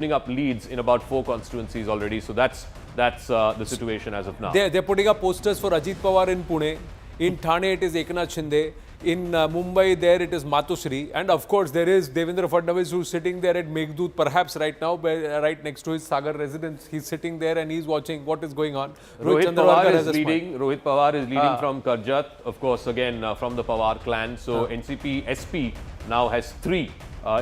putting up leads in about 4 constituencies already. So that's the situation as of now. They're putting up posters for Ajit Pawar in Pune. In Thane, it is Eknath Shinde. In Mumbai, there it is Matushree. And of course, there is Devendra Fadnavis, who's sitting there at Meghdut, perhaps right now, right next to his Sagar residence. He's sitting there and he's watching what is going on. Rohit Pawar is leading. Rohit Pawar is leading from Karjat, of course, again from the Pawar clan. So NCP SP now has 3.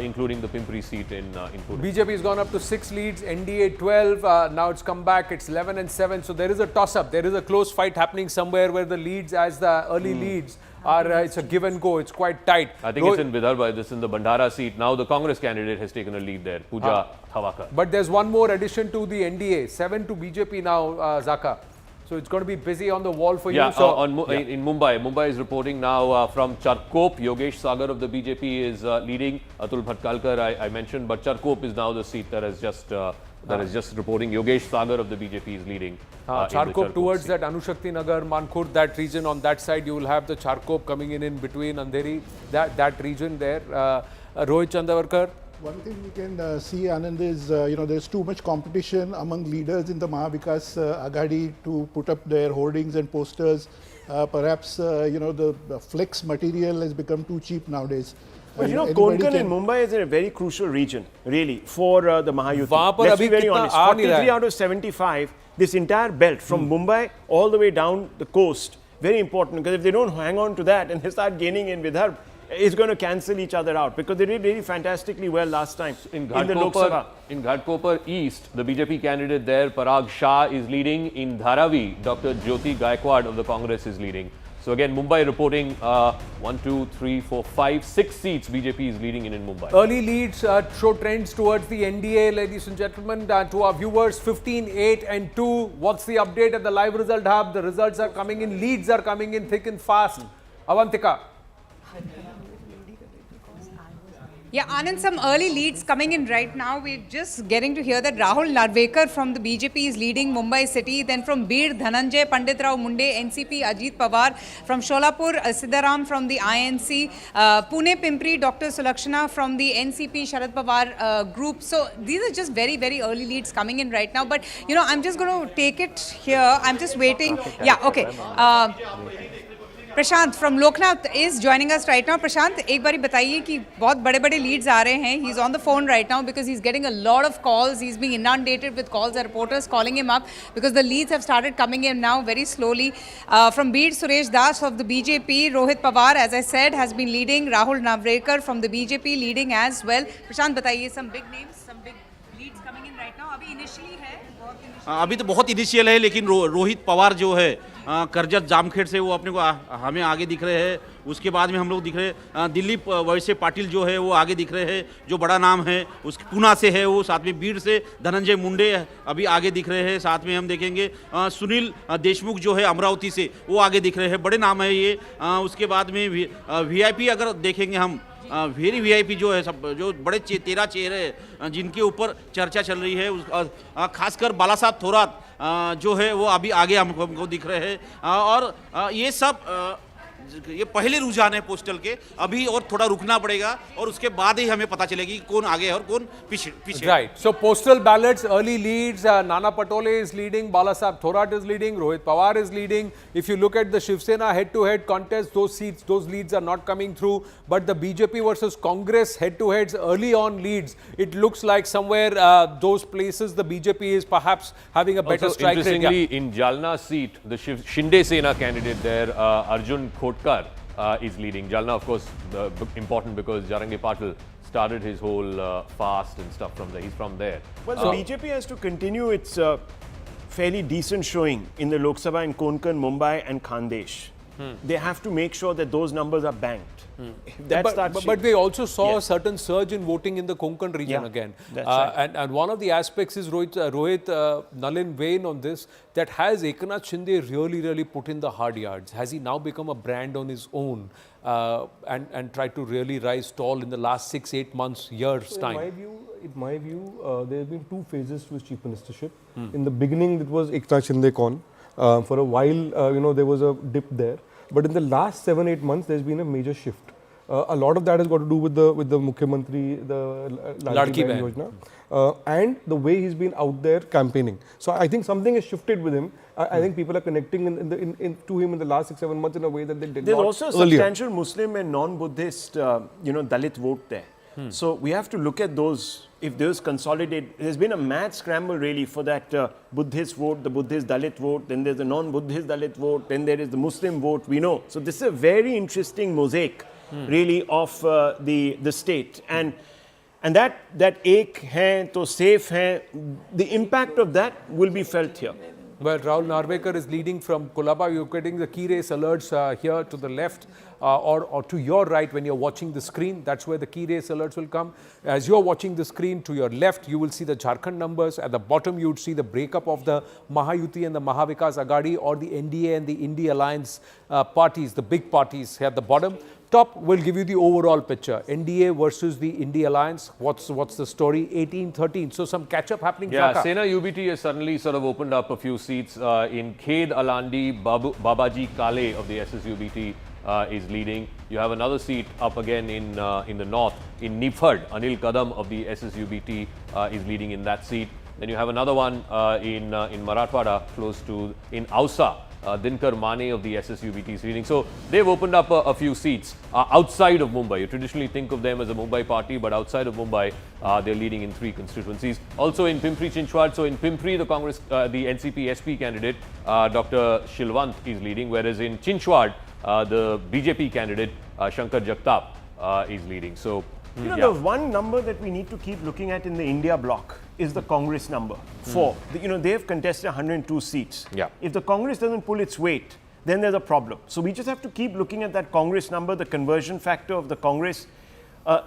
Including the Pimpri seat in Pune. BJP has gone up to 6 leads, NDA 12, now it's come back, it's 11 and 7. So there is a toss-up, there is a close fight happening somewhere where the leads, as the early leads are, it's a give and go, it's quite tight. I think it's in Vidarbha, this is in the Bandhara seat. Now the Congress candidate has taken a lead there, Pooja Thawakar. But there's one more addition to the NDA, 7 to BJP now, Zaka. So it's going to be busy on the wall for you. So, in Mumbai. Mumbai is reporting now from Charkop. Yogesh Sagar of the BJP is leading. Atul Bhatkalkar I mentioned, but Charkop is now the seat that is just reporting. Yogesh Sagar of the BJP is leading. Charkop towards that Anushakti Nagar, Mankur, that region. On that side, you will have the Charkop coming in between Andheri, that region there. Rohit Chandavarkar. One thing we can see, Anand, is there's too much competition among leaders in the Mahavikas Aghadi to put up their hoardings and posters. Perhaps the flex material has become too cheap nowadays. But Konkan and Mumbai is in a very crucial region, really, for the Mahayuti. Let's be very honest. 43 out of 75, this entire belt from Mumbai all the way down the coast, very important, because if they don't hang on to that and they start gaining in Vidarbha, it's going to cancel each other out, because they did really fantastically well last time in the Lok Sabha. In Ghatkopar East, the BJP candidate there, Parag Shah, is leading. In Dharavi, Dr. Jyoti Gaikwad of the Congress is leading. So again, Mumbai reporting 1, 2, 3, 4, 5, 6 seats BJP is leading in Mumbai. Early leads show trends towards the NDA, ladies and gentlemen. To our viewers, 15, 8 and 2. What's the update at the live result hub? The results are coming in, leads are coming in thick and fast. Avantika. Yeah, Anand, some early leads coming in right now. We're just getting to hear that Rahul Narvekar from the BJP is leading Mumbai city. Then from Bir, Dhananjay Panditrao Munde, NCP, Ajit Pawar. From Sholapur, Siddharam from the INC. Pune, Pimpri, Dr. Sulakshana from the NCP, Sharad Pawar group. So these are just very, very early leads coming in right now. But, I'm just going to take it here. I'm just waiting. Yeah, okay. Prashant from Loknath is joining us right now. Prashant, एक बारी बताइए कि बहुत बड़े बड़े Leeds आ रहे हैं. He is on the phone right now because he is getting a lot of calls. He is being inundated with calls. The reporters calling him up because the leads have started coming in now very slowly. From Beed, Suresh Das of the BJP. Rohit Pawar, as I said, has been leading. Rahul Navrekar from the BJP leading as well. Prashant, बताइए some big names, some big Leeds coming in right now. अभी initially है, अभी तो बहुत initial है, लेकिन रोहित पवार जो है करजत जामखेड़ से वो अपने को हमें आगे दिख रहे हैं. उसके बाद में हम लोग दिख रहे हैं दिलीप वैसे पाटिल जो है वो आगे दिख रहे हैं, जो बड़ा नाम है. उसके पूना से है वो, साथ में बीड़ से धनंजय मुंडे अभी आगे दिख रहे हैं. साथ में हम देखेंगे सुनील देशमुख जो है अमरावती से, वो आगे दिख रहे हैं. बड़े नाम है ये. उसके बाद में वीआईपी अगर देखेंगे हम, वेरी वीआईपी जो है, सब जो बड़े 13 चेहरे हैं जिनके ऊपर चर्चा चल रही है. खासकर बाला साहब थोरात जो है वो अभी आगे हमको दिख रहे हैं. और ये सब ये पहले रुझान है पोस्टल के. अभी और थोड़ा रुकना पड़ेगा और उसके बाद ही हमें पता चलेगी कौन आगे है और कौन पीछे. Right. So postal ballots, early leads. Nana Patole is leading. Bala Saheb Thorat is leading. Rohit Pawar is leading. If you look at the Shiv Sena head-to-head contest, those leads are not coming through. But the BJP versus Congress head-to-heads, early on leads, it looks like somewhere those places the BJP is perhaps having a better strike rate. Interestingly, in Jalna seat, the Shinde Sena candidate there, Arjun Khotkar, is leading. Jalna, of course, important because Jarangi Patil started his whole fast and stuff from there. He's from there. Well, the BJP has to continue its fairly decent showing in the Lok Sabha in Konkan, Mumbai and Khandesh. They have to make sure that those numbers are banked. But we also saw a certain surge in voting in the Konkan region again. That's right. And one of the aspects is Rohit Nalin Vain on this, that has Eknath Shinde really put in the hard yards? Has he now become a brand on his own and tried to really rise tall in the last 6-8 months, years time? In my view, there have been 2 phases to his chief ministership. In the beginning, it was Eknath Shinde con. For a while, there was a dip there. But in the last 7-8 months, there's been a major shift. A lot of that has got to do with the Mukhyamantri, the Ladki Behan Yojana, and the way he's been out there campaigning. So I think something has shifted with him. I think people are connecting to him in the last 6-7 months in a way that they did There's not also a earlier. substantial Muslim and non-Buddhist, Dalit vote there. So we have to look at those. If those consolidate, there's been a mad scramble really for that Buddhist vote, the Buddhist Dalit vote, then there's the non-Buddhist Dalit vote, then there is the Muslim vote, we know. So this is a very interesting mosaic really of the state. And that ek hai, to safe hai, the impact of that will be felt here. Well, Rahul Narvekar is leading from Kolaba. You're getting the key race alerts here to the left or to your right when you're watching the screen. That's where the key race alerts will come. As you're watching the screen, to your left, you will see the Jharkhand numbers. At the bottom, you would see the breakup of the Mahayuti and the Mahavikas Aghadi, or the NDA and the India Alliance parties, the big parties here at the bottom. Top will give you the overall picture. NDA versus the India Alliance. What's the story? 18-13. So some catch-up happening. Yeah, Shaka. Sena UBT has suddenly sort of opened up a few seats. In Khed Alandi, Babaji Kale of the SSUBT is leading. You have another seat up again in the north. In Nifad, Anil Kadam of the SSUBT is leading in that seat. Then you have another one in Marathwada, close to, in Ausa. Dinkar Mane of the SSUBT is leading. So they've opened up a few seats outside of Mumbai. You traditionally think of them as a Mumbai party, but outside of Mumbai, they're leading in 3 constituencies. Also in Pimpri Chinchwad, so in Pimpri, the Congress, the NCP SP candidate, Dr. Shilwant is leading, whereas in Chinchwad, the BJP candidate, Shankar Jagtap, is leading. So, the one number that we need to keep looking at in the India bloc is the Congress number 4. They have contested 102 seats. Yeah. If the Congress doesn't pull its weight, then there's a problem. So we just have to keep looking at that Congress number, the conversion factor of the Congress.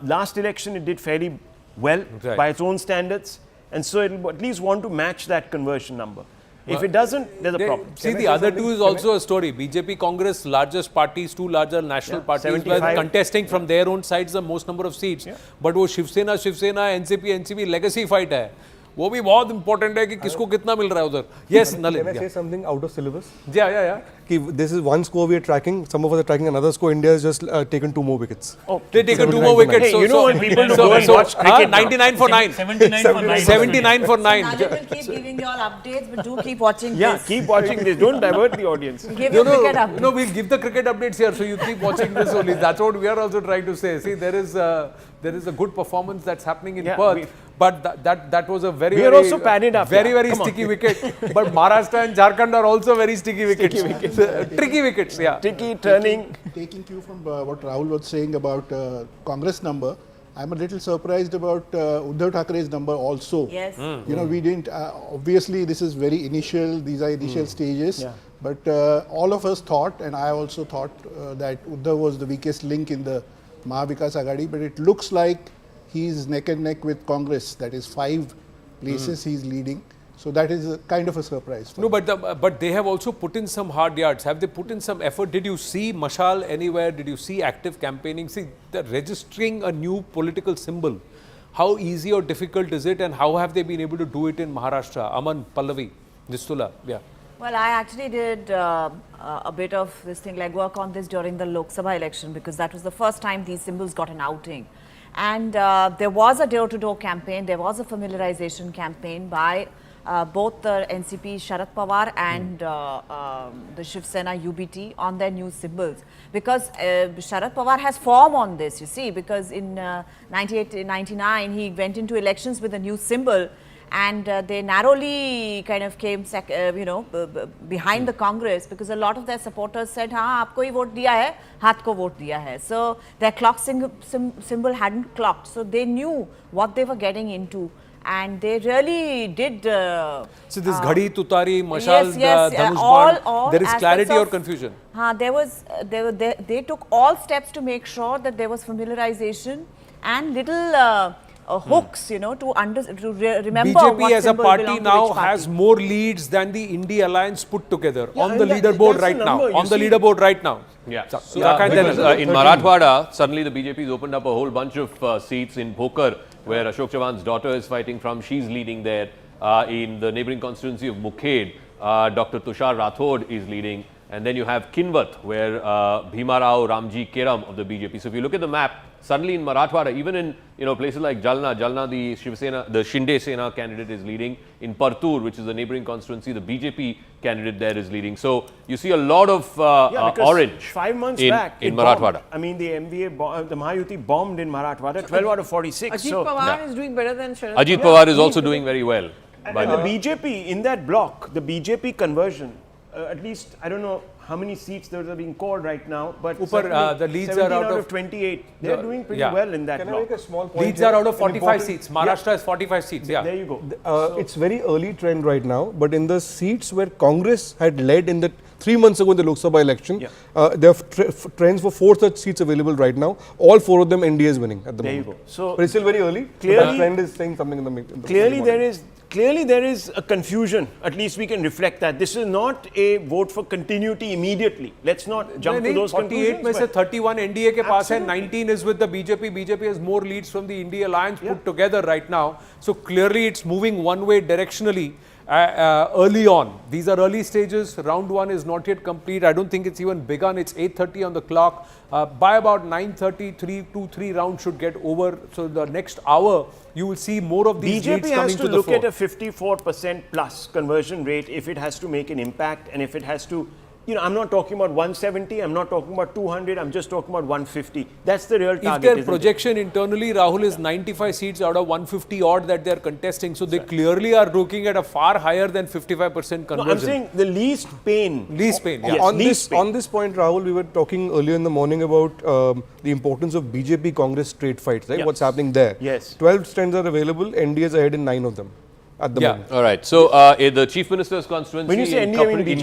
Last election, it did fairly well by its own standards. And so it will at least want to match that conversion number. If it doesn't, there's a problem. See, the other two is also a story. BJP, Congress, largest parties, 2 larger national parties were contesting from their own sides the most number of seats. But वो Shiv Sena, NCP legacy fight है. वो भी बहुत important है कि किसको कितना मिल रहा है उधर. Yes, Nalin. Can I say something out of syllabus? Yeah. This is one score we are tracking. Some of us are tracking another score. India has just taken 2 more wickets. Oh, they taken 2 more wickets. Hey, when people go and watch cricket 99 for 9. 79 for 9. 79 for 9. Nalin will keep giving you all updates, but do keep watching Yeah, this. keep watching this. Don't divert the audience. Give your cricket updates. No, we'll give the cricket updates here, so you keep watching this only. That's what we are also trying to say. See, there is a good performance that's happening in Perth, but that was a very also padded up. Very sticky wicket. But Maharashtra and Jharkhand are also very sticky wickets. Tricky wickets, yeah. Tricky, turning. Taking cue from what Rahul was saying about Congress number, I'm a little surprised about Uddhav Thackeray's number also. Yes. We didn't, obviously this is very initial, these are initial stages, but all of us thought, and I also thought that Uddhav was the weakest link in the Mahavikas Aghadi, but it looks like he's neck and neck with Congress, that is 5 places he's leading. So that is a kind of a surprise. No, but they have also put in some hard yards. Have they put in some effort? Did you see Mashal anywhere? Did you see active campaigning? See, registering a new political symbol, how easy or difficult is it, and how have they been able to do it in Maharashtra? Aman, Pallavi, Distula, yeah. Well, I actually did a bit of this thing, like work on this during the Lok Sabha election, because that was the first time these symbols got an outing. And there was a door-to-door campaign, there was a familiarization campaign by both the NCP Sharad Pawar and the Shiv Sena UBT on their new symbols. Because Sharad Pawar has form on this, you see, because in 98-99 he went into elections with a new symbol, and they narrowly kind of came, behind the Congress, because a lot of their supporters said, "हाँ, आपको ही vote दिया है, हाथ को vote दिया है." So their clock symbol hadn't clocked, so they knew what they were getting into, and they really did. So this Ghadi, Tutari, Mashal, Dhanush, there is clarity or confusion? They took all steps to make sure that there was familiarization and little hooks, to remember BJP what as a party now has more leads than the India Alliance put together on the leaderboard right now. On the leaderboard right now. Yeah. In Marathwada, suddenly the BJP has opened up a whole bunch of seats in Bhokar, where Ashok Chavan's daughter is fighting from. She's leading there. In the neighboring constituency of Mukhed, Dr. Tushar Rathod is leading. and then you have Kinvat, where Bhimarao Ramji Keram of the BJP. So if you look at the map, suddenly in Marathwada, even in places like Jalna, the Shiv Sena, the Shinde Sena candidate is leading. In Partur, which is the neighbouring constituency, the BJP candidate there is leading. So you see a lot of orange 5 months in, back in Marathwada. I mean, the MVA, the Mahayuti bombed in Marathwada, 12 out of 46. Ajit Pawar is doing better than Sharad Ajit Pawar is also doing very well. And the BJP in that bloc, the BJP conversion, at least I don't know how many seats that are being called right now, but the leads are out of 28. They're doing pretty well in that Can bloc. I make a small point? Leads are out of 45 seats. Maharashtra has 45 seats. Yeah. There you go. It's very early trend right now, but in the seats where Congress had led in the 3 months ago in the Lok Sabha election, there are trends for 4 such seats available right now. All 4 of them NDA is winning at the moment. There you go. So but it's still very early. Clearly, the trend is saying something in the Clearly there is a confusion. At least we can reflect that. This is not a vote for continuity immediately. Let's not jump to those 48 conclusions. में से 31 NDA के पास है, 19 is with the BJP. BJP has more leads from the India alliance put together right now. So clearly it's moving one way directionally. Early on. These are early stages. Round 1 is not yet complete. I don't think it's even begun. It's 8:30 on the clock. By about 9:30, 2-3 rounds should get over. So the next hour, you will see more of these leads coming to the fore. BJP has to look at a 54% plus conversion rate if it has to make an impact, and if it has to, I'm not talking about 170, I'm not talking about 200, I'm just talking about 150. That's the real target. If their projection internally, Rahul, is 95 seats out of 150 odd that they are contesting, so they clearly are looking at a far higher than 55% conversion. No, I'm saying the least pain. Least pain, yes. On this point, Rahul, we were talking earlier in the morning about the importance of BJP Congress straight fights, right? Yes. What's happening there? Yes. 12 stands are available, NDA is ahead in 9 of them. At the moment. All right. So the Chief Minister's constituency when you say in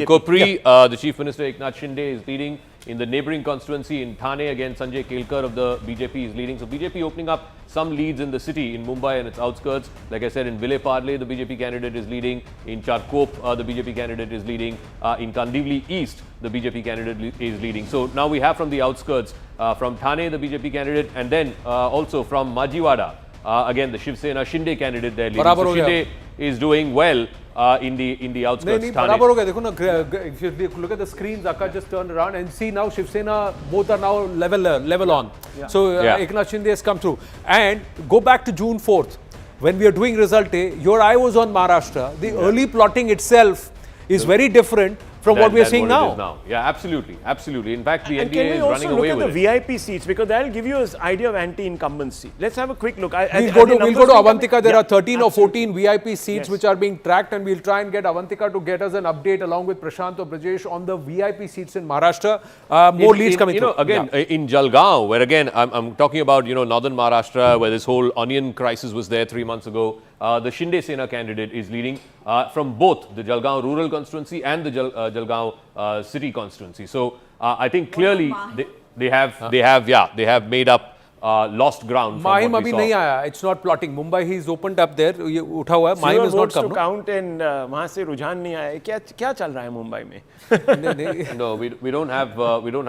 Kopri, the Chief Minister Eknath Shinde is leading. In the neighbouring constituency in Thane, again Sanjay Kelkar of the BJP is leading. So BJP opening up some leads in the city, in Mumbai and its outskirts. Like I said, in Vile Parle, the BJP candidate is leading. In Charkop, the BJP candidate is leading. In Kandivli East, the BJP candidate is leading. So now we have from the outskirts, from Thane, the BJP candidate, and then also from Majiwada, again the Shiv Sena Shinde candidate there leading. So Shinde is doing well in the outskirts. If you look at the screens, Akka just turned around and see now Shiv Sena, both are now level on. So Eknath Shinde has come through. And go back to June 4th, when we are doing result day, your eye was on Maharashtra. The early plotting itself is very different from what we are seeing now. Yeah, absolutely. In fact, the and NDA is running away with it. Can we also look at the VIP seats, because that will give you an idea of anti-incumbency. Let's have a quick look. We'll go to Avantika. There are 13 or 14 VIP seats which are being tracked, and we'll try and get Avantika to get us an update along with Prashant or Brajesh on the VIP seats in Maharashtra. More leads coming through. Again, in Jalgaon, where again, I'm talking about, northern Maharashtra, where this whole onion crisis was there 3 months ago. The Shinde Sena candidate is leading from both the Jalgaon rural constituency and the Jalgaon city constituency. So I think clearly they have made up lost ground. Mahim abhi nahi aaya. It's not plotting. Mumbai, he's opened up there. ये उठा हुआ है. Mahim is not come. To count and वहाँ से रुझान नहीं आया. क्या चल रहा है मुंबई में? No, we don't have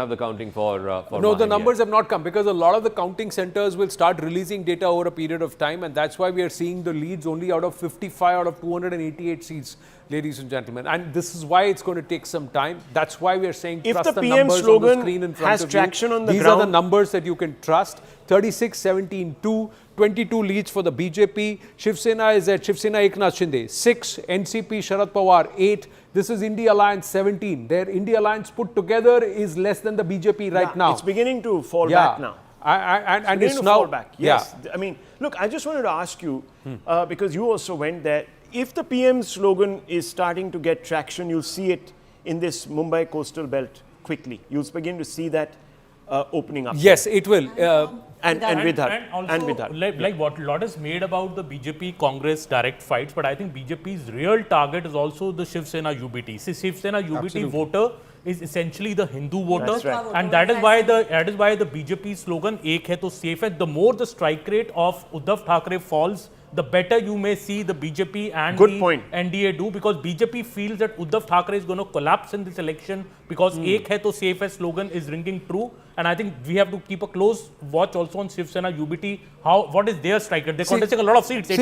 the counting for no, the numbers have not come, because a lot of the counting centers will start releasing data over a period of time, and that's why we are seeing the leads only out of 55 out of 288 seats, ladies and gentlemen. And this is why it's going to take some time. That's why we are saying if trust the the PM numbers slogan on the screen in front has of traction you. on the These ground, are the numbers that you can trust. 36, 17, 2, 22 leads for the BJP. Shiv Sena is at Shiv Sena Eknath Shinde. 6, NCP Sharad Pawar. 8. This is India Alliance 17. Their India Alliance put together is less than the BJP right now. It's beginning to fall back now. And it's now fall back. Yes. I mean, look, I just wanted to ask you, because you also went there, if the PM slogan is starting to get traction, you'll see it in this Mumbai coastal belt quickly. You'll begin to see that opening up. Yes, it will. And with her. And also, like what lot is made about the BJP Congress direct fights, but I think BJP's real target is also the Shiv Sena UBT. See, Shiv Sena UBT voter is essentially the Hindu voter, right. And that is why the BJP slogan "Ek hai to safe hai." The more the strike rate of Uddhav Thackeray falls, the better you may see the BJP and NDA do, because BJP feels that Uddhav Thackeray is going to collapse in this election, because "Ek hai to safe hai" slogan is ringing true, And I think we have to keep a close watch also on Shiv Sena UBT. What is their strike rate? They're contesting a lot of seats. One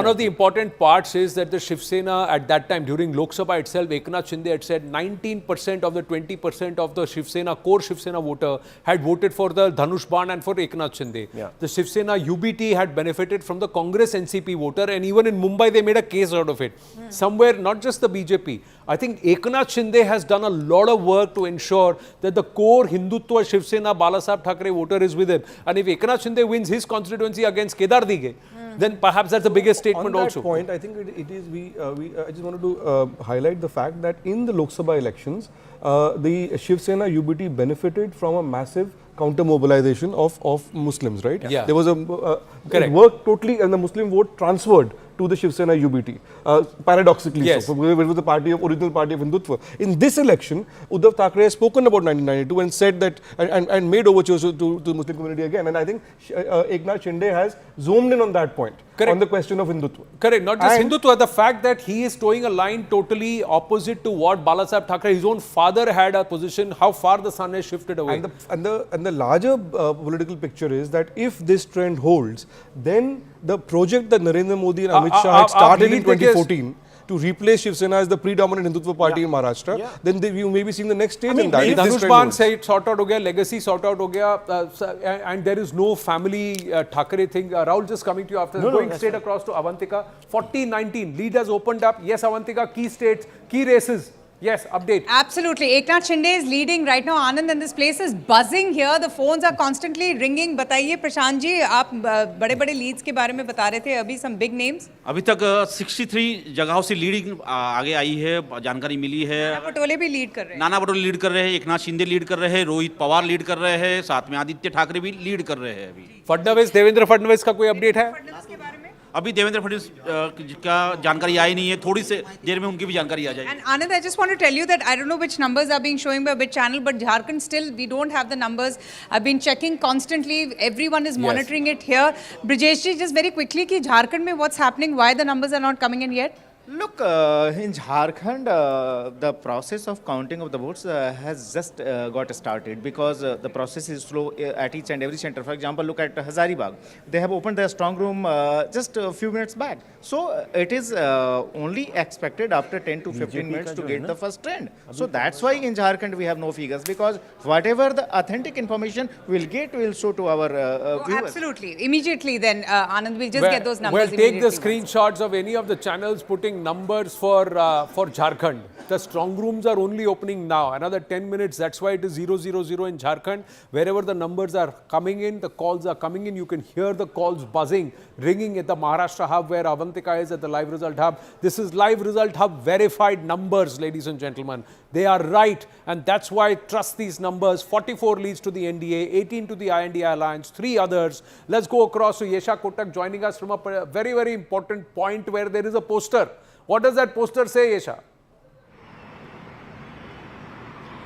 of the important parts is that the Shiv Sena at that time during Lok Sabha itself, Eknath Shinde had said 19% of the 20% of the Shiv Sena, core Shiv Sena voter had voted for the Dhanush Ban and for Eknath Shinde. The Shiv Sena UBT had benefited from the Congress NCP voter, and even in Mumbai they made a case out of it. Somewhere, not just the BJP, I think Eknath Shinde has done a lot of work to ensure that the core Hindutva Shiv Sena Balasaheb Thackeray voter is with him. And if Eknath Shinde wins his constituency against Kedar Dige, then perhaps that's the biggest statement also. On that point, I think it is, I just wanted to highlight the fact that in the Lok Sabha elections, the Shiv Sena UBT benefited from a massive counter mobilization of Muslims, right? Yeah. There was it worked totally, and the Muslim vote transferred to the Shiv Sena UBT, paradoxically. Yes. So, it was the original party of Hindutva. In this election, Uddhav Thackeray has spoken about 1992 and said that, and made overtures to the Muslim community again. And I think Eknath Shinde has zoomed in on that point, on the question of Hindutva. Correct, not just Hindutva, the fact that he is towing a line totally opposite to what Balasaheb Thackeray, his own father had a position, how far the sun has shifted away. And the larger political picture is that if this trend holds, then the project that Narendra Modi and Amit Shah had started in 2014 to replace Shiv Sena as the predominant Hindutva party in Maharashtra, then you may be seeing the next stage in that. Dhanush Ban sort out ho gaya, legacy sort out ho gaya, and there is no family Thackeray thing. Rahul, just coming to you after going straight across to Avantika. 14-19, lead has opened up. Yes, Avantika, key states, key races. Yes, update. Absolutely. Eknath Shinde is leading right now, Anand, and this place is buzzing here. The phones are constantly ringing. बताइए प्रशांत जी, आप बड़े-बड़े leads के बारे में बता रहे थे, अभी some big names. अभी तक 63 जगहों से लीडिंग आगे आई है, जानकारी मिली है. नाना पटोले भी लीड कर रहे हैं. नाना पटोले लीड कर रहे हैं, एकनाथ शिंदे लीड कर रहे हैं, रोहित पवार लीड कर रहे हैं, साथ में आदित्य ठाकरे भी लीड कर रहे हैं अभी. फडणवीस, देवेंद्र फडणवीस का कोई अपडेट है? अभी देवेंद्र फडणवीस का जानकारी आई नहीं है, थोड़ी से देर में उनकी भी जानकारी आ जाएगी. And Anand, I just want to tell you that I don't know which numbers are being showing by which channel, but Jharkhand still we don't have the numbers. I've been checking constantly. Everyone is monitoring it here. Brijesh ji, just very quickly, ki Jharkhand mein what's happening? Why the numbers are not coming in yet? Look, in Jharkhand, the process of counting of the votes has just got started because the process is slow at each and every center. For example, look at Hazaribagh. They have opened their strong room just a few minutes back. So it is only expected after 10 to 15 minutes to get the first trend. So that's why in Jharkhand we have no figures, because whatever the authentic information we'll get, we'll show to our viewers. Absolutely. Immediately then, Anand, we'll just get those numbers. Well, take the screenshots of any of the channels putting numbers for Jharkhand. The strong rooms are only opening now. Another 10 minutes. That's why it is 000 in Jharkhand. Wherever the numbers are coming in, the calls are coming in. You can hear the calls buzzing, ringing at the Maharashtra hub where Avantika is at the live result hub. This is live result hub verified numbers, ladies and gentlemen. They are right, and that's why trust these numbers. 44 leads to the NDA, 18 to the INDA alliance, 3 others. Let's go across to Yesha Kotak joining us from a very, very important point where there is a poster. What does that poster say, Yesha?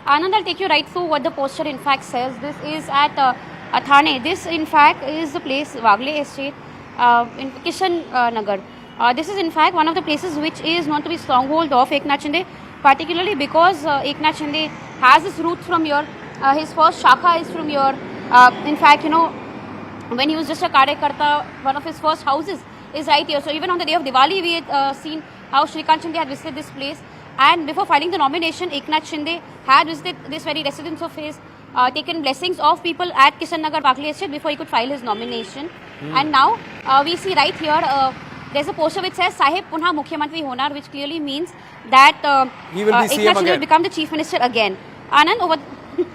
Anand, I'll take you right through what the poster in fact says. This is at Thane. This in fact is the place, Wagle Estate in Kishan Nagar. This is in fact one of the places which is known to be stronghold of Eknath Shinde, particularly because Eknath Shinde has his roots from here. His first shakha is from here. In fact, you know, when he was just a Karyakarta, one of his first houses is right here. So even on the day of Diwali, we had seen how Shrikant Shinde had visited this place. And before filing the nomination, Eknath Shinde had visited this very residence of his, taken blessings of people at Kishan Nagar Wagle Estate before he could file his nomination. And now we see right here, there's a poster which says Sahib Punha Mukhyamantri Honar, which clearly means that Eknath Shinde will become the chief minister again. Anand, over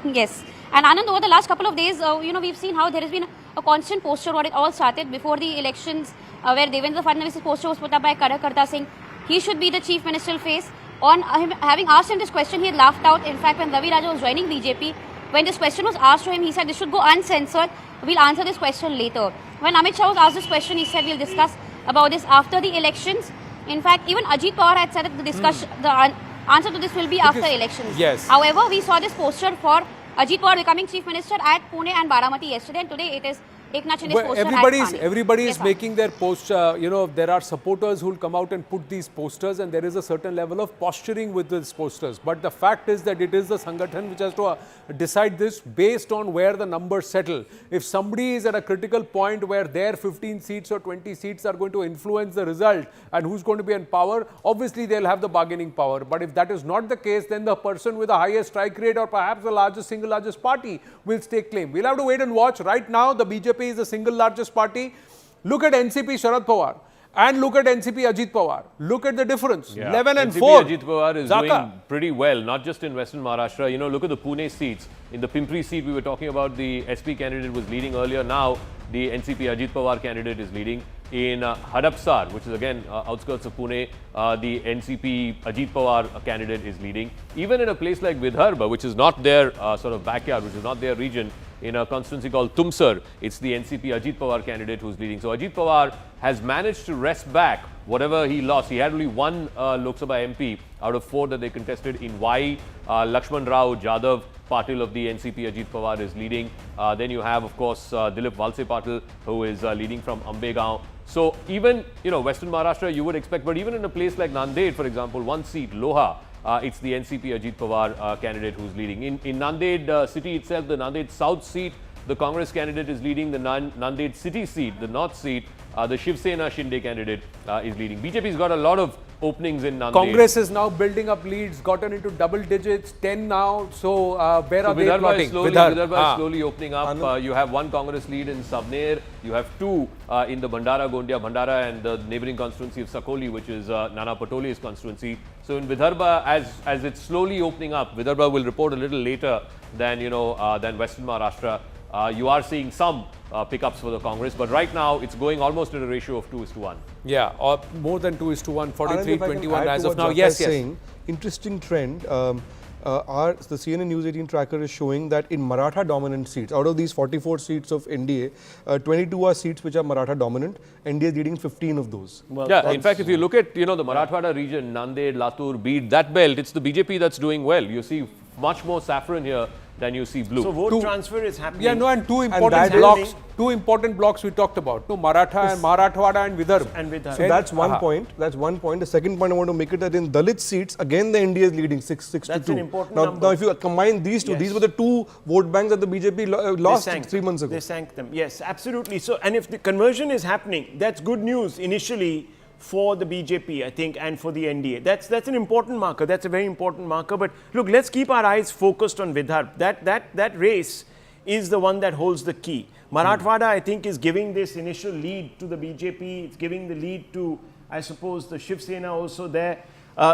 yes. And Anand, over the last couple of days, you know, we've seen how there has been a constant posture where it all started before the elections, where Devendra Fadnavis' poster was put up by Karyakarta saying he should be the chief ministerial face. On him, having asked him this question, he had laughed out. In fact, when Ravi Raja was joining BJP, when this question was asked to him, he said this should go uncensored. We'll answer this question later. When Amit Shah was asked this question, he said we'll discuss about this after the elections. In fact, even Ajit Pawar had said that the discussion, the answer to this will be after elections. Yes. However, we saw this poster for Ajit Pawar becoming chief minister at Pune and Baramati yesterday, and today it is Eknath Shinde's Well, poster everybody is Yes, ma'am. making their posts. There are supporters who will come out and put these posters, and there is a certain level of posturing with these posters. But the fact is that it is the Sangathan which has to decide this based on where the numbers settle. If somebody is at a critical point where their 15 seats or 20 seats are going to influence the result and who's going to be in power, obviously they'll have the bargaining power. But if that is not the case, then the person with the highest strike rate or perhaps the single largest party will stake claim. We'll have to wait and watch. Right now, the BJP is the single largest party. Look at NCP Sharad Pawar and look at NCP Ajit Pawar. Look at the difference. 11 and 4. NCP Ajit Pawar is doing pretty well, not just in Western Maharashtra. Look at the Pune seats. In the Pimpri seat we were talking about, the SP candidate was leading earlier. Now the NCP Ajit Pawar candidate is leading. In Hadapsar, which is again outskirts of Pune, the NCP Ajit Pawar candidate is leading. Even in a place like Vidarbha, which is not their sort of backyard, which is not their region, in a constituency called Tumsar, it's the NCP Ajit Pawar candidate who's leading. So Ajit Pawar has managed to wrest back whatever he lost. He had only one Lok Sabha MP out of 4 that they contested in Wai. Lakshman Rao Jadhav Patil of the NCP Ajit Pawar is leading. Then you have, of course, Dilip Valse Patil, who is leading from Ambegaon. So even, Western Maharashtra you would expect, but even in a place like Nanded, for example, one seat, Loha, it's the NCP Ajit Pawar candidate who's leading. In Nanded city itself, the Nanded South seat, the Congress candidate is leading. The Nanded city seat, the North seat, the Shiv Sena Shinde candidate is leading. BJP's got a lot of openings in Nanded. Congress is now building up leads, gotten into double digits, 10 now. So where are they plotting? Vidarbha is slowly opening up. You have one Congress lead in Sabner. You have 2 in the Gondia Bhandara and the neighboring constituency of Sakoli, which is Nana Patole's constituency. So in Vidarbha, as it's slowly opening up, Vidarbha will report a little later than than Western Maharashtra. You are seeing some pickups for the Congress, but right now it's going almost at a ratio of 2:1. Yeah, or more than 2:1, 43-21 as of now. Yes. Saying, interesting trend. The CNN News 18 tracker is showing that in Maratha dominant seats, out of these 44 seats of NDA, 22 are seats which are Maratha dominant. NDA is leading 15 of those. Well, yeah, in fact, if you look at the Marathwada region, Nanded, Latur, Beed, that belt, it's the BJP that's doing well. You see much more saffron here than you see blue. So vote transfer is happening. Yeah, no, and two important blocks we talked about. No, Maratha and Marathwada and Vidarbha. So that's one point. That's one point. The second point I want to make it that in Dalit seats, again the NDA is leading 6 to 2. That's an important number. Now if you combine these two, these were the 2 vote banks that the BJP lost 3 months ago. They sank them. Yes, absolutely. So, and if the conversion is happening, that's good news initially for the BJP, I think, and for the NDA. That's an important marker. That's a very important marker. But look, let's keep our eyes focused on Vidarbha. That race is the one that holds the key. Marathwada, I think, is giving this initial lead to the BJP. It's giving the lead to, I suppose, the Shiv Sena also there.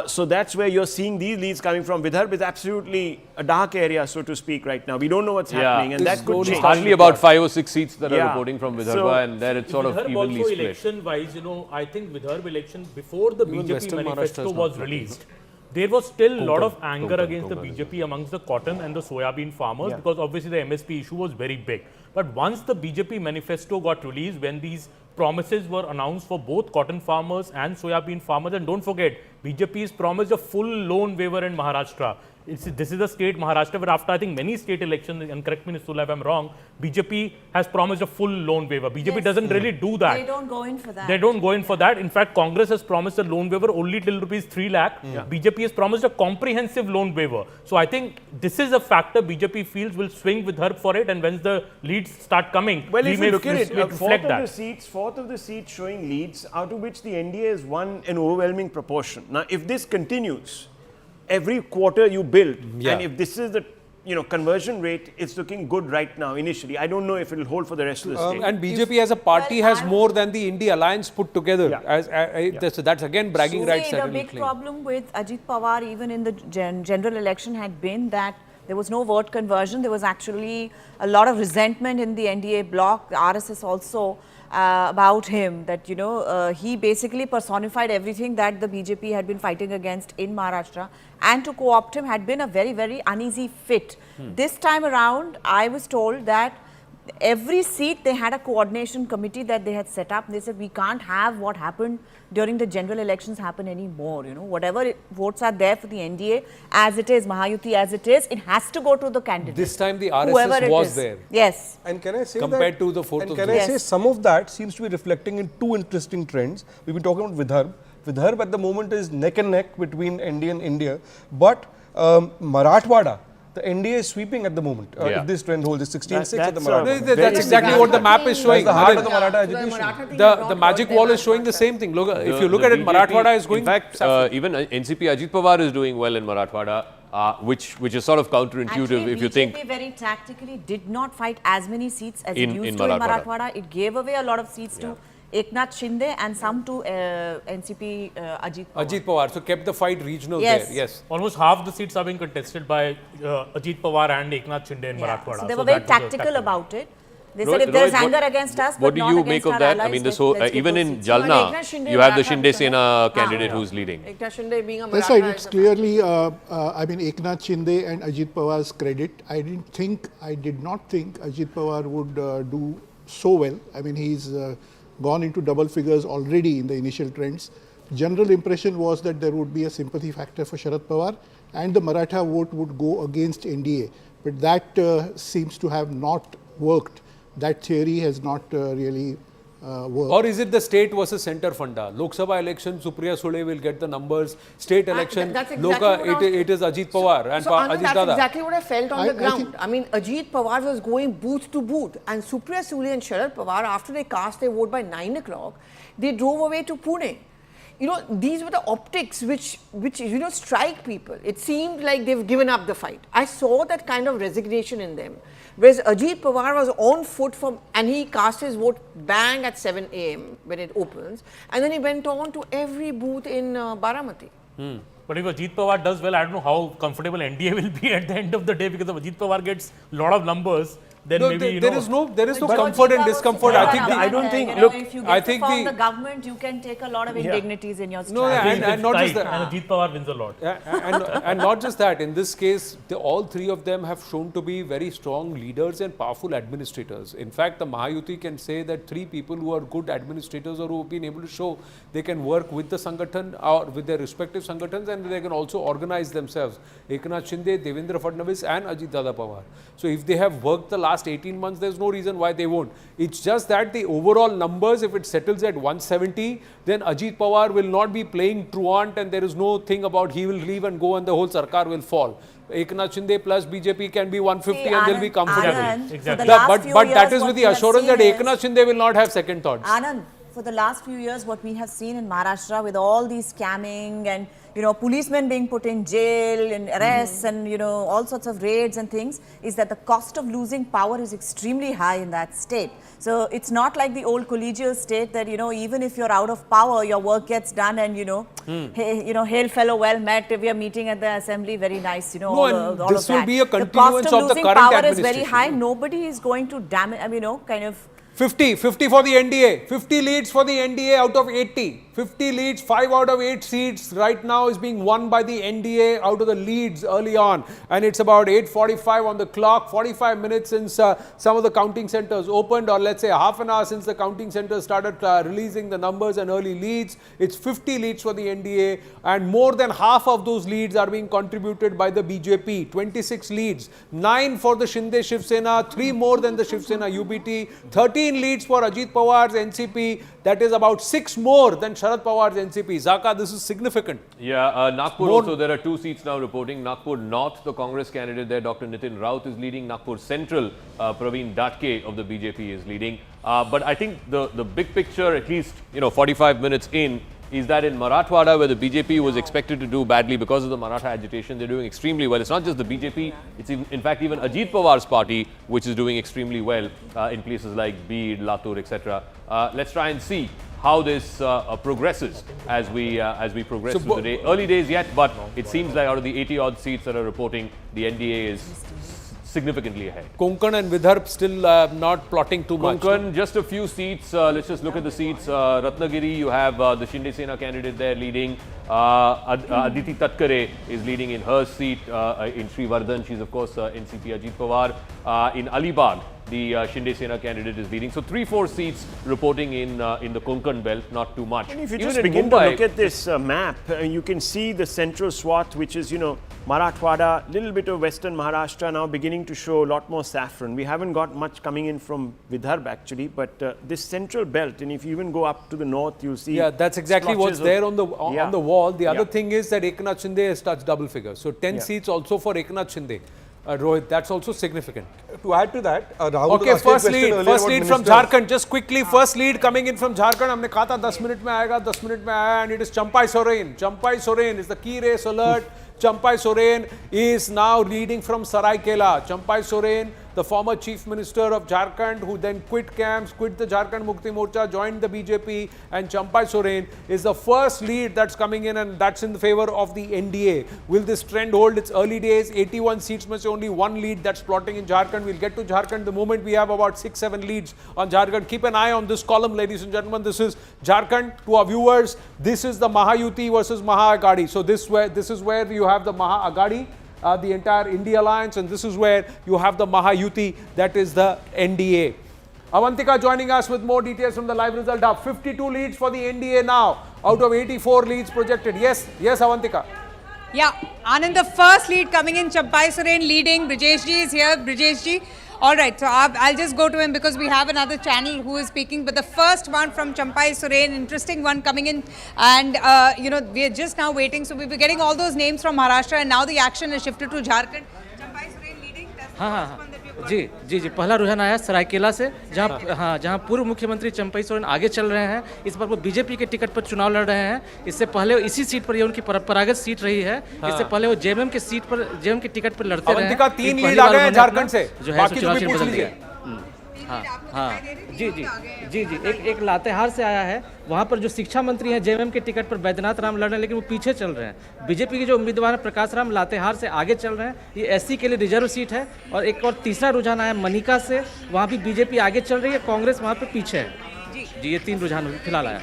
So that's where you're seeing these leads coming from. Vidarbha is absolutely a dark area, so to speak, right now. We don't know what's happening, and that could change. Hardly about 5 or 6 seats that are reporting from Vidarbha, and there it's sort of evenly split. Election-wise, I think Vidarbha election, before the BJP manifesto was released, there was still a lot of anger against the BJP amongst the cotton and the soybean farmers because obviously the MSP issue was very big. But once the BJP manifesto got released, when these promises were announced for both cotton farmers and soybean farmers, and don't forget, BJP has promised a full loan waiver in Maharashtra. This is a state, Maharashtra, where after I think many state elections, and correct me Nistula if I'm wrong, BJP has promised a full loan waiver. BJP doesn't really do that. They don't go in for that. They don't go in for that. In fact, Congress has promised a loan waiver only till ₹3 lakh. BJP has promised a comprehensive loan waiver. So I think this is a factor BJP feels will swing with her for it, and when the leads start coming, well, we if may you look at it, fourth of the seats showing leads, out of which the NDA has won an overwhelming proportion. Now, if this continues, every quarter you build, and if this is the conversion rate, it's looking good right now initially. I don't know if it will hold for the rest of the state. And BJP as a party has more than the India Alliance put together. That's again bragging rights. The big problem with Ajit Pawar, even in the general election, had been that there was no vote conversion. There was actually a lot of resentment in the NDA bloc, the RSS also, about him, that he basically personified everything that the BJP had been fighting against in Maharashtra, and to co-opt him had been a very, very uneasy fit. This time around, I was told that every seat they had a coordination committee that they had set up. They said we can't have what happened during the general elections happen anymore. You know, whatever votes are there for the NDA as it is, Mahayuti as it has to go to the candidate. This time the RSS was there. Yes. And can I say compared to the 4th of June? Can I say some of that seems to be reflecting in two interesting trends. We've been talking about Vidarbha. Vidarbha at the moment is neck and neck between NDA and India, but Marathwada, the NDA is sweeping at the moment. If this trend holds, it's 16-6 at the Marathwada. That's exactly what the map is showing. That's the heart of the Maratha agitation. The magic wall is showing the same thing. Look, if you look at it, Marathwada is going. In fact, even NCP Ajit Pawar is doing well in Marathwada, which is sort of counterintuitive. Actually, if you think BJP very tactically did not fight as many seats as it used to in Marathwada. It gave away a lot of seats to Eknath Shinde and some to NCP Ajit Pawar. Ajit Pawar, so kept the fight regional there. Yes. Almost half the seats are being contested by Ajit Pawar and Eknath Shinde in Marathwada. So they were very tactical about it. They said if there is anger against us, what but do you make of that? I mean, this whole, even in Jalna, you have the Shinde Sena candidate who's leading. That's right. It's clearly, I mean, Eknath Shinde and Ajit Pawar's credit. I did not think Ajit Pawar would do so well. I mean, he's gone into double figures already in the initial trends. General impression was that there would be a sympathy factor for Sharad Pawar and the Maratha vote would go against NDA. But that seems to have not worked. That theory has not really worked. Or is it the state versus centre funda? Lok Sabha election, Supriya Sule will get the numbers. State election, it is Ajit Pawar and Ajit Dada. That's exactly what I felt on the ground. I mean, Ajit Pawar was going booth to booth, and Supriya Sule and Sharad Pawar, after they cast their vote by 9 o'clock, they drove away to Pune. You know, these were the optics which you know, strike people. It seemed like they've given up the fight. I saw that kind of resignation in them. Whereas Ajit Pawar was on foot and he cast his vote bang at 7 a.m. when it opens, and then he went on to every booth in Baramati. But if Ajit Pawar does well, I don't know how comfortable NDA will be at the end of the day, because if Ajit Pawar gets a lot of numbers, then maybe there is no comfort and discomfort. I don't think. Look, if you get to form the government, you can take a lot of indignities in your stride. No, and not just that. And Ajit Pawar wins a lot. And not just that. In this case, all three of them have shown to be very strong leaders and powerful administrators. In fact, the Mahayuti can say that three people who are good administrators or who have been able to show they can work with the Sangathan or with their respective Sangathans, and they can also organize themselves. Eknath Shinde, Devendra Fadnavis and Ajit Dada Pawar. So if they have worked the last 18 months, there's no reason why they won't. It's just that the overall numbers, if it settles at 170, then Ajit Pawar will not be playing truant, and there is no thing about he will leave and go and the whole Sarkar will fall. Eknath Shinde plus BJP can be 150 and they'll be comfortable. Exactly. But that is with the assurance that Eknath Shinde will not have second thoughts. Anand, for the last few years, what we have seen in Maharashtra with all these scamming and, you know, policemen being put in jail and arrests and, you know, all sorts of raids and things, is that the cost of losing power is extremely high in that state. So it's not like the old collegial state that, you know, even if you're out of power, your work gets done and, you know, hey, hail fellow, well met, we are meeting at the assembly, very nice, you know, all this of that. will be a continuance of the current power administration. is very high. Nobody is going to damage, I mean, you know, kind of 50 for the NDA, 50 leads for the NDA out of 80. 50 leads, 5 out of 8 seats right now is being won by the NDA out of the leads early on. And it's about 8:45 on the clock, 45 minutes since some of the counting centers opened, or let's say half an hour since the counting centers started releasing the numbers and early leads. It's 50 leads for the NDA, and more than half of those leads are being contributed by the BJP. 26 leads, 9 for the Shinde Shiv Sena, 3 more than the Shiv Sena UBT, 13 leads for Ajit Pawar's NCP. That is about 6 more than Sharad Pawar's NCP. Zaka, this is significant. Yeah, Nagpur also, there are 2 seats now reporting. Nagpur North, the Congress candidate there, Dr. Nitin Raut is leading. Nagpur Central, Praveen Datke of the BJP is leading. But I think the big picture, at least, you know, 45 minutes in, is that in Marathwada, where the BJP was expected to do badly because of the Maratha agitation, they're doing extremely well. It's not just the BJP, it's in fact even Ajit Pawar's party, which is doing extremely well in places like Beed, Latur, etc. Let's try and see how this progresses as we progress through the day. Early days yet, but it seems like out of the 80 odd seats that are reporting, the NDA is significantly ahead. Konkan and Vidarbha still not plotting too much. Konkan, just a few seats. Let's just look at the seats. Ratnagiri, you have the Shinde Sena candidate there leading. Aditi Tatkare is leading in her seat in Srivardhan. She's of course NCP Ajit Pawar. In Alibag, the Shinde Sena candidate is leading. So 3-4 seats reporting in the Konkan belt, not too much. And if you Even just in begin Mumbai, to look at this map, you can see the central swath, which is, Marathwada, little bit of western Maharashtra now beginning to show a lot more saffron. We haven't got much coming in from Vidarbha actually, but this central belt, and if you even go up to the north, you'll see. Yeah, that's exactly what's there on the wall. The other thing is that Eknath Shinde has touched double figures. So 10 seats also for Eknath Shinde. Rohit, that's also significant. To add to that, Rahul okay, first lead from Jharkhand. Just quickly, first lead coming in from Jharkhand. हमने कहा था 10 minute में आएगा, 10 minute में आया, and it is Champai Soren. Champai Soren is the key race alert. Champai Soren is now leading from Saraikela. Champai Soren, the former chief minister of Jharkhand, who then quit camps, quit the Jharkhand Mukti Morcha, joined the BJP, and Champai Soren is the first lead that's coming in, and that's in the favor of the NDA. Will this trend hold? It's early days, 81 seats, must only one lead that's plotting in Jharkhand. We'll get to Jharkhand the moment we have about 6-7 leads on Jharkhand. Keep an eye on this column, ladies and gentlemen. This is Jharkhand. To our viewers, this is the Mahayuti versus Mahagadi. So this is where you have the Mahagadi, the entire India alliance, and this is where you have the Mahayuti, that is the NDA. Avantika joining us with more details from the live result hub. 52 leads for the NDA now, out of 84 leads projected. Yes, Avantika. Yeah, Anand, the first lead coming in, Champai Soren leading. Brijesh ji is here. Brijesh ji. All right, so I'll just go to him because we have another channel who is speaking. But the first one from Champai Soren, interesting one coming in. And, we are just now waiting. So we'll be getting all those names from Maharashtra. And now the action has shifted to Jharkhand. Champai Soren leading. That's the first one that we have got. जी पहला रुझान आया सरायकेला से, जहां पूर्व मुख्यमंत्री चंपई सोरेन आगे चल रहे हैं। इस बार वो बीजेपी के टिकट पर चुनाव लड़ रहे हैं। इससे पहले इसी सीट पर ये उनकी परंपरागत सीट रही है। इससे पहले वो जेएमएम के टिकट पर लड़ते रहे हैं। 3 लीड आ गए हैं झारखंड से, जो है चुनाव चिन्ह बदल दिया। जी एक लातेहार से आया है। वहाँ पर जो शिक्षा मंत्री हैं जेएमएम के टिकट पर बैद्यनाथ राम लड़ रहे हैं, लेकिन वो पीछे चल रहे हैं। बीजेपी के जो उम्मीदवार हैं प्रकाश राम लातेहार से आगे चल रहे हैं। ये एससी के लिए रिजर्व सीट है। और एक और तीसरा रुझान आया मनिका से, वहाँ भी बीजेपी आगे चल रही है, कांग्रेस वहाँ पे पीछे है। जी ये 3 रुझान फिलहाल आया।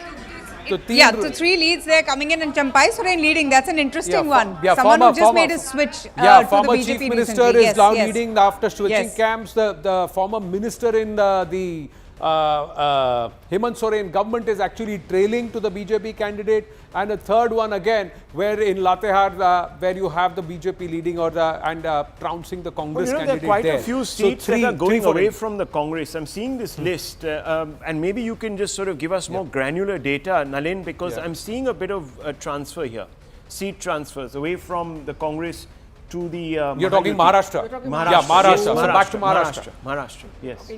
So 3 leads there coming in, and Champai Soren leading. That's an interesting one. Someone who just made a switch to the BJP former chief minister recently. is now leading after switching camps. The former minister in the Hemant Soren government is actually trailing to the BJP candidate. And a third one again, where in Latehar, where you have the BJP leading and trouncing the Congress candidate there are quite there. a few seats that are going away from the Congress. I'm seeing this list, and maybe you can just sort of give us more granular data, Nalin, because I'm seeing a bit of a transfer here, seat transfers away from the Congress to the you're talking Maharashtra. Maharashtra. Yes, so back to Maharashtra. Yes.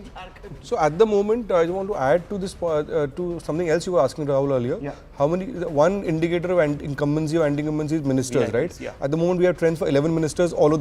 So at the moment, I want to add to this to something else you were asking Rahul earlier. Yeah. How many? One indicator of incumbency or anti-incumbency is ministers, right? Yeah. At the moment, we have trends for 11 ministers. All of them